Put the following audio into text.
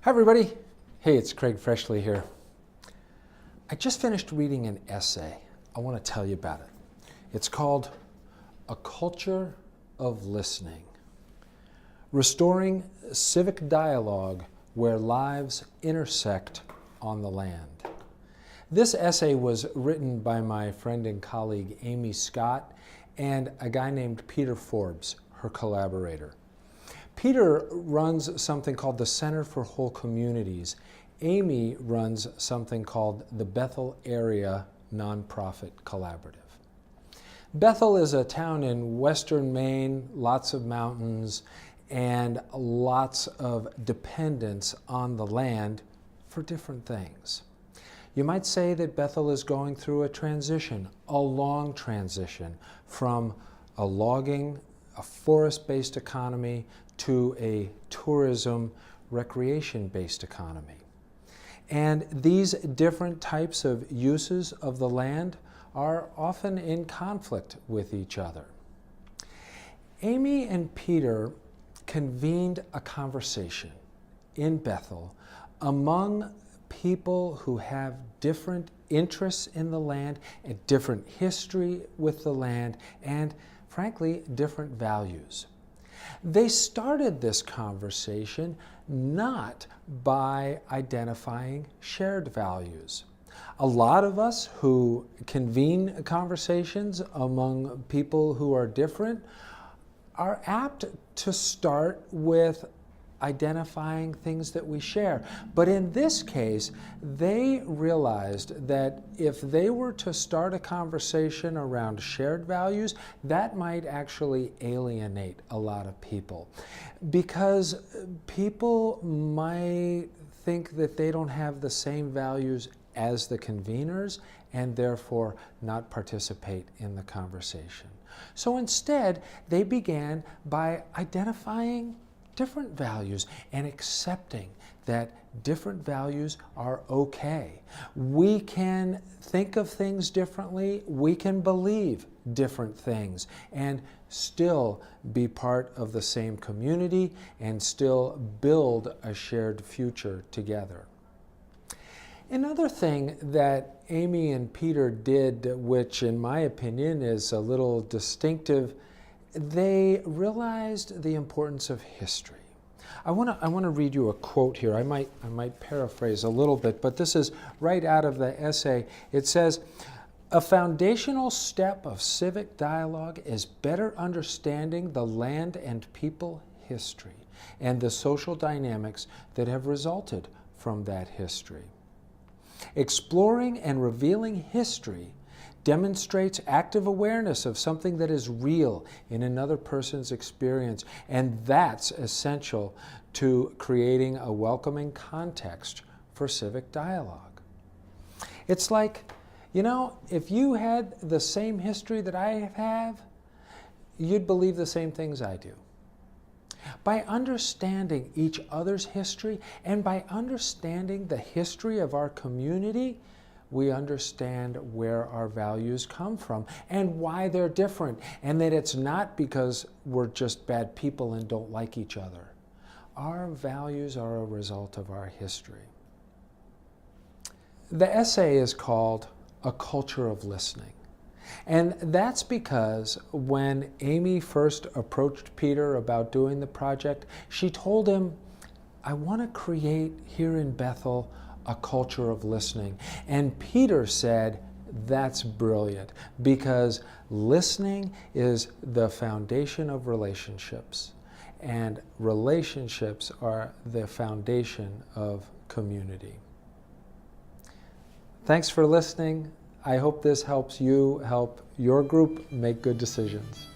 Hi everybody. Hey, it's Craig Freshley here. I just finished reading an essay. I want to tell you about it. It's called A Culture of Listening: Restoring Civic Dialogue Where Lives Intersect on the Land. This essay was written by my friend and colleague Amy Scott and a guy named Peter Forbes, her collaborator. Peter runs something called the Center for Whole Communities. Amy runs something called the Bethel Area Nonprofit Collaborative. Bethel is a town in western Maine, lots of mountains, and lots of dependence on the land for different things. You might say that Bethel is going through a transition, a long transition, from a logging, a forest-based economy to a tourism, recreation-based economy. And these different types of uses of the land are often in conflict with each other. Amy and Peter convened a conversation in Bethel among people who have different interests in the land, a different history with the land, and frankly, different values. They started this conversation not by identifying shared values. A lot of us who convene conversations among people who are different are apt to start with identifying things that we share. But in this case, they realized that if they were to start a conversation around shared values, that might actually alienate a lot of people. Because people might think that they don't have the same values as the conveners and therefore not participate in the conversation. So instead, they began by identifying different values and accepting that different values are okay. We can think of things differently, we can believe different things, and still be part of the same community and still build a shared future together. Another thing that Amy and Peter did, which in my opinion is a little distinctive, they realized the importance of history. I want to read you a quote here. I might paraphrase a little bit, but this is right out of the essay. It says, "A foundational step of civic dialogue is better understanding the land and people history and the social dynamics that have resulted from that history. Exploring and revealing history demonstrates active awareness of something that is real in another person's experience, and that's essential to creating a welcoming context for civic dialogue." It's like, you know, if you had the same history that I have, you'd believe the same things I do. By understanding each other's history and by understanding the history of our community, we understand where our values come from and why they're different, and that it's not because we're just bad people and don't like each other. Our values are a result of our history. The essay is called A Culture of Listening. And that's because when Amy first approached Peter about doing the project, she told him, "I want to create here in Bethel a culture of listening." And Peter said, "That's brilliant, because listening is the foundation of relationships, and relationships are the foundation of community." Thanks for listening. I hope this helps you help your group make good decisions.